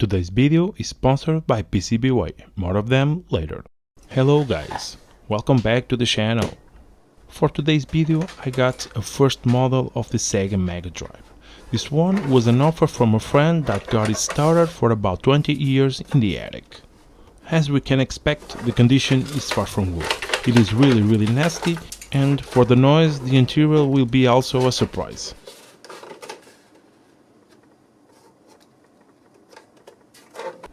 Today's video is sponsored by PCBWay, more of them later. Hello guys, welcome back to the channel. For today's video I got a first model of the SEGA Mega Drive. This one was an offer from a friend that got it started for about 20 years in the attic. As we can expect, the condition is far from good. It is really nasty, and for the noise the interior will be also a surprise.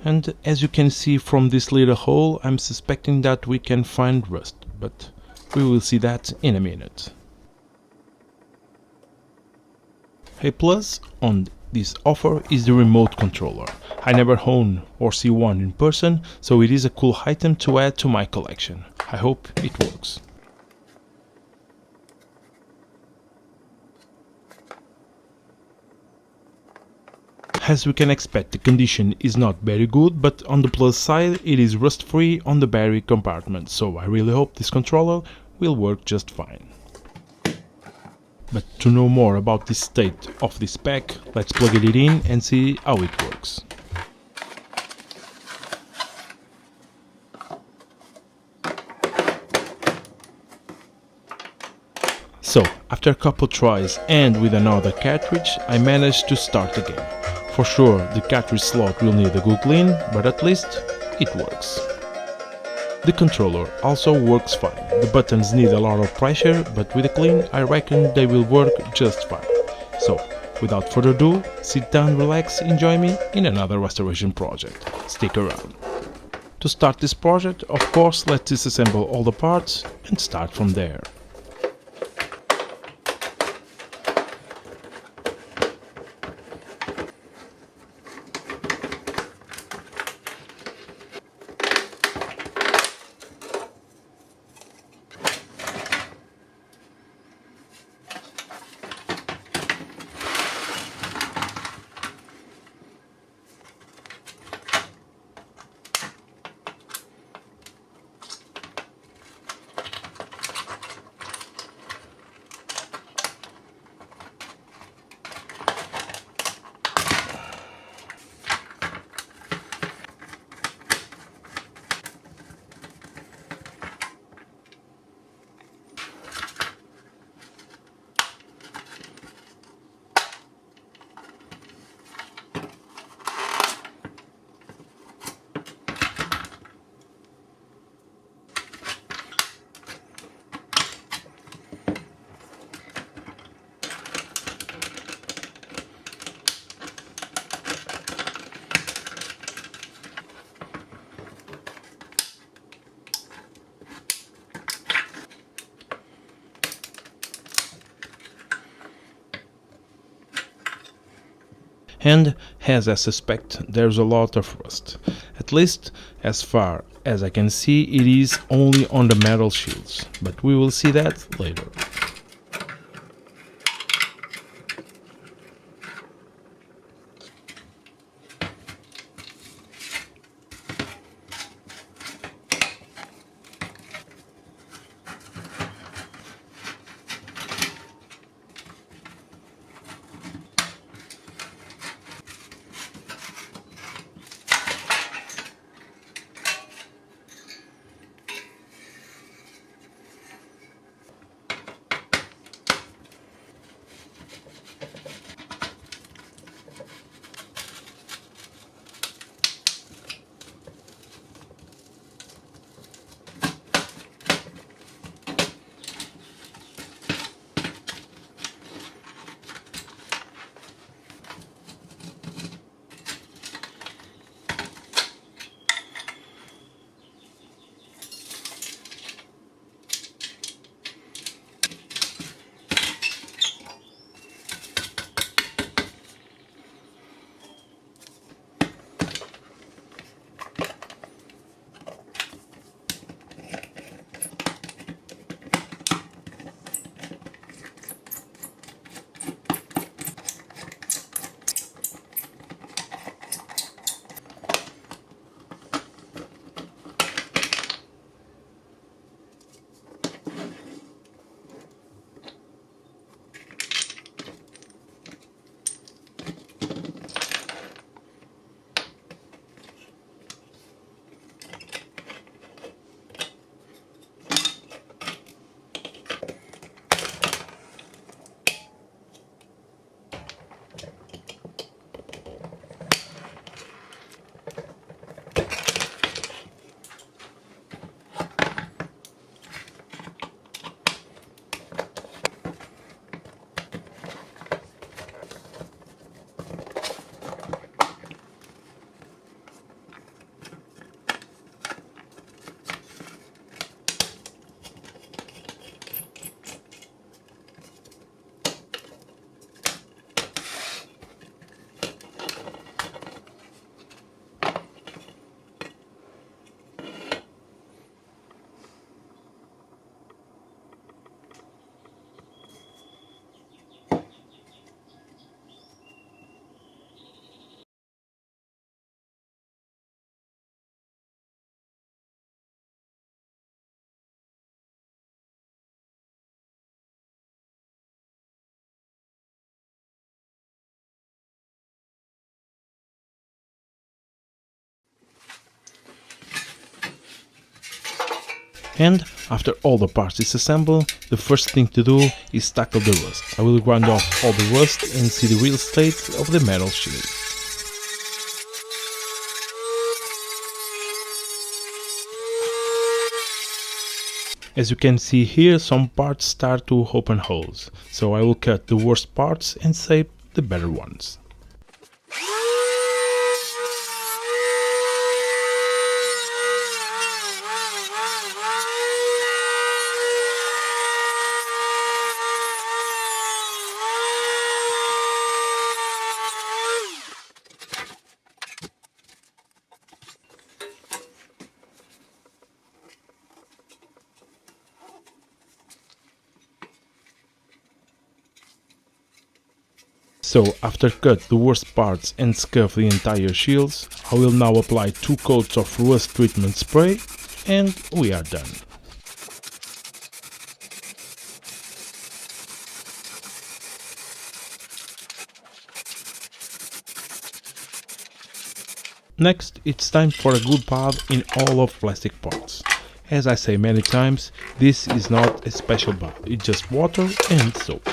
And as you can see from this little hole, I'm suspecting that we can find rust, but we will see that in a minute. A plus on this offer is the remote controller. I never own or see one in person, so it is a cool item to add to my collection. I hope it works. As we can expect, the condition is not very good, but on the plus side it is rust free on the battery compartment, so I really hope this controller will work just fine. But to know more about the state of this pack, let's plug it in and see how it works. So, after a couple tries and with another cartridge, I managed to start the game. For sure, the cartridge slot will need a good clean, but at least it works. The controller also works fine. The buttons need a lot of pressure, but with a clean I reckon they will work just fine. So, without further ado, sit down, relax, enjoy me in another restoration project. Stick around. To start this project, of course, let's disassemble all the parts and start from there. And as I suspect, there's a lot of rust. At least, as far as I can see, it is only on the metal shields, but we will see that later. And after all the parts disassemble, the first thing to do is tackle the rust. I will grind off all the rust and see the real state of the metal shield. As you can see here, some parts start to open holes, so I will cut the worst parts and save the better ones. So after cut the worst parts and scuff the entire shields, I will now apply 2 coats of rust treatment spray and we are done. Next, it's time for a good bath in all of plastic parts. As I say many times, this is not a special bath, it's just water and soap.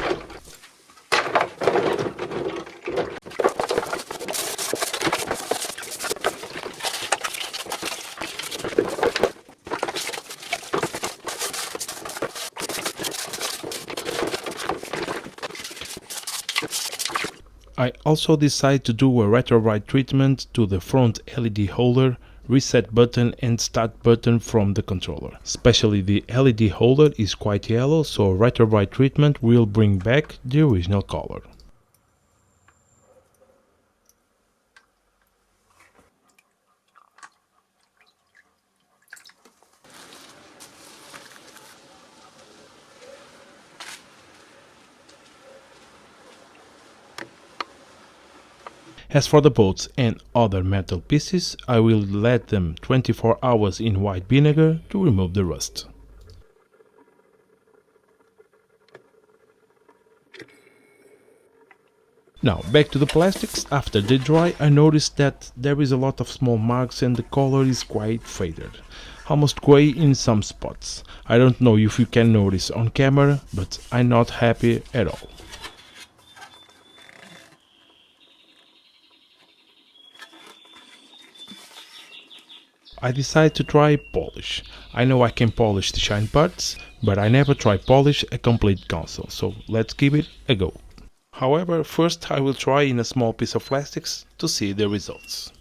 I also decide to do a retro-write treatment to the front LED holder, reset button and start button from the controller. Especially the LED holder is quite yellow, so a retro-write treatment will bring back the original color. As for the bolts and other metal pieces, I will let them 24 hours in white vinegar to remove the rust. Now back to the plastics. After they dry, I noticed that there is a lot of small marks and the color is quite faded, almost grey in some spots. I don't know if you can notice on camera, but I'm not happy at all. I decided to try polish. I know I can polish the shine parts, but I never try polish a complete console, so let's give it a go. However, first I will try in a small piece of plastics to see the results.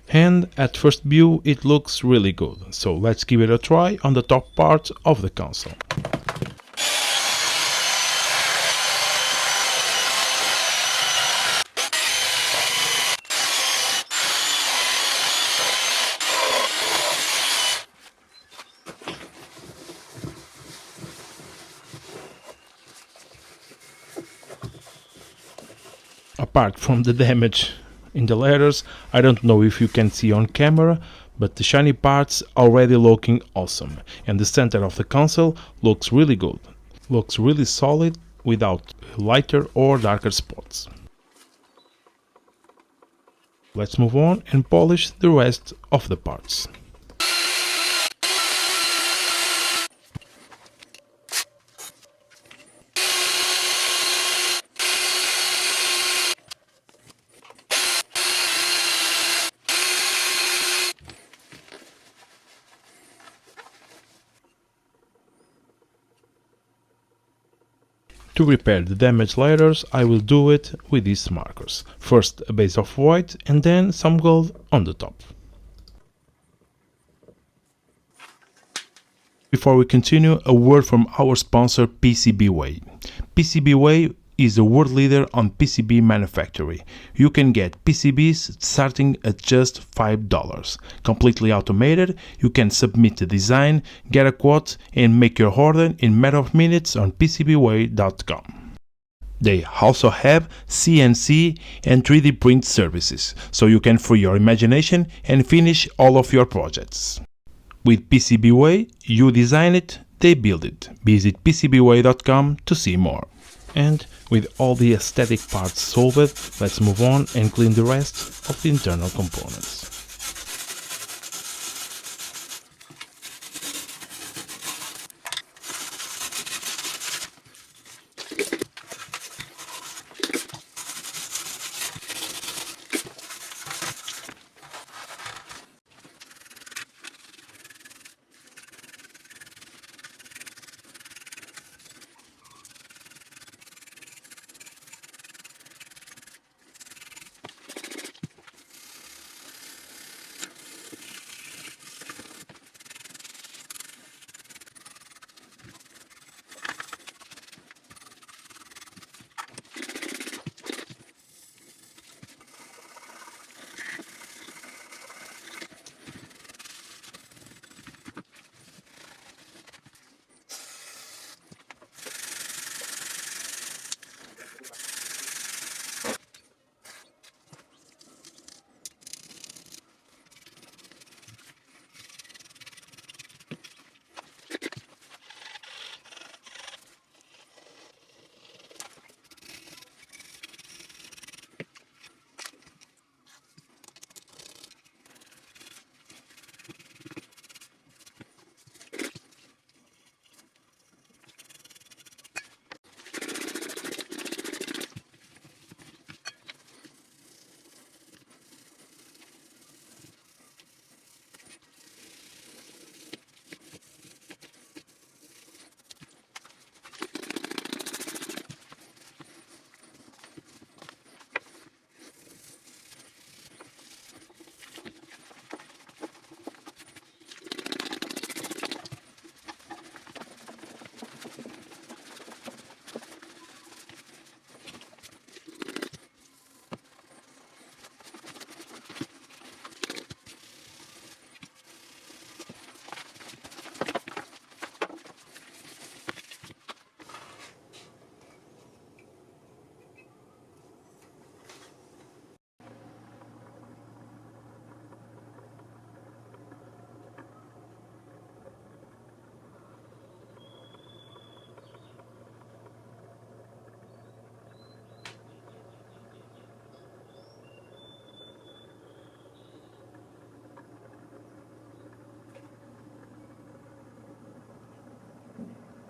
And at first view it looks really good, so let's give it a try on the top part of the console. Apart from the damage in the letters, I don't know if you can see on camera, but the shiny parts already looking awesome, and the center of the console looks really good. Looks really solid without lighter or darker spots. Let's move on and polish the rest of the parts. To repair the damaged letters, I will do it with these markers. First a base of white and then some gold on the top. Before we continue, a word from our sponsor PCBWay. PCBWay is a world leader on PCB manufacturing. You can get PCBs starting at just $5. Completely automated, you can submit the design, get a quote and make your order in a matter of minutes on PCBWay.com. They also have CNC and 3D print services, so you can free your imagination and finish all of your projects. With PCBWay, you design it, they build it. Visit PCBWay.com to see more. And with all the aesthetic parts solved, let's move on and clean the rest of the internal components.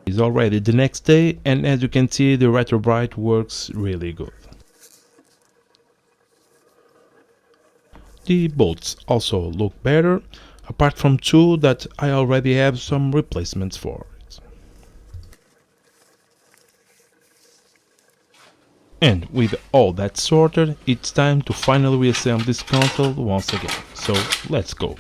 It's already the next day, and as you can see, the retro bright works really good. The bolts also look better, apart from two that I already have some replacements for it. And with all that sorted, it's time to finally reassemble this console once again, so let's go.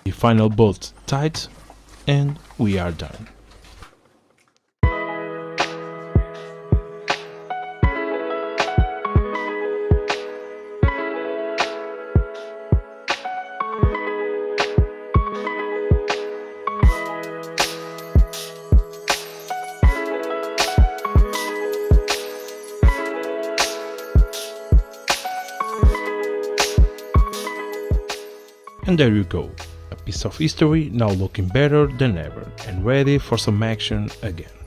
the final bolt tight, and we are done. And there you go, a piece of history now looking better than ever and ready for some action again.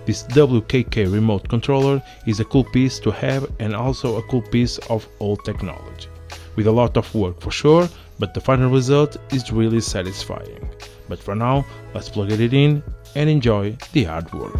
This WKK remote controller is a cool piece to have and also a cool piece of old technology. With a lot of work for sure, but the final result is really satisfying. But for now, let's plug it in and enjoy the hard work.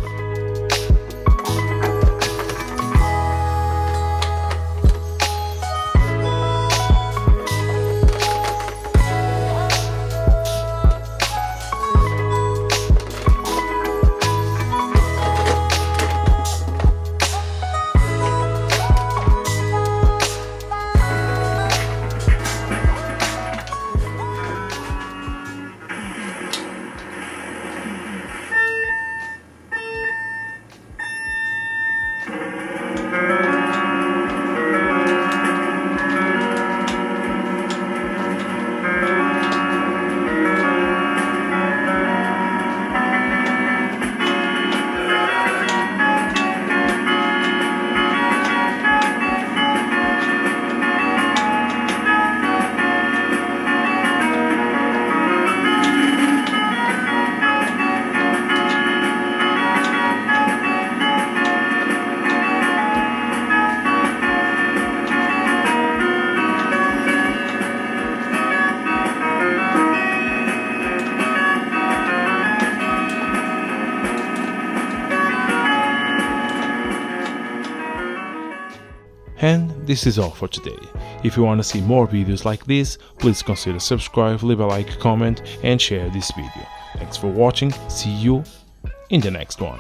And this is all for today. If you want to see more videos like this, please consider subscribe, leave a like, comment and share this video. Thanks for watching, see you in the next one.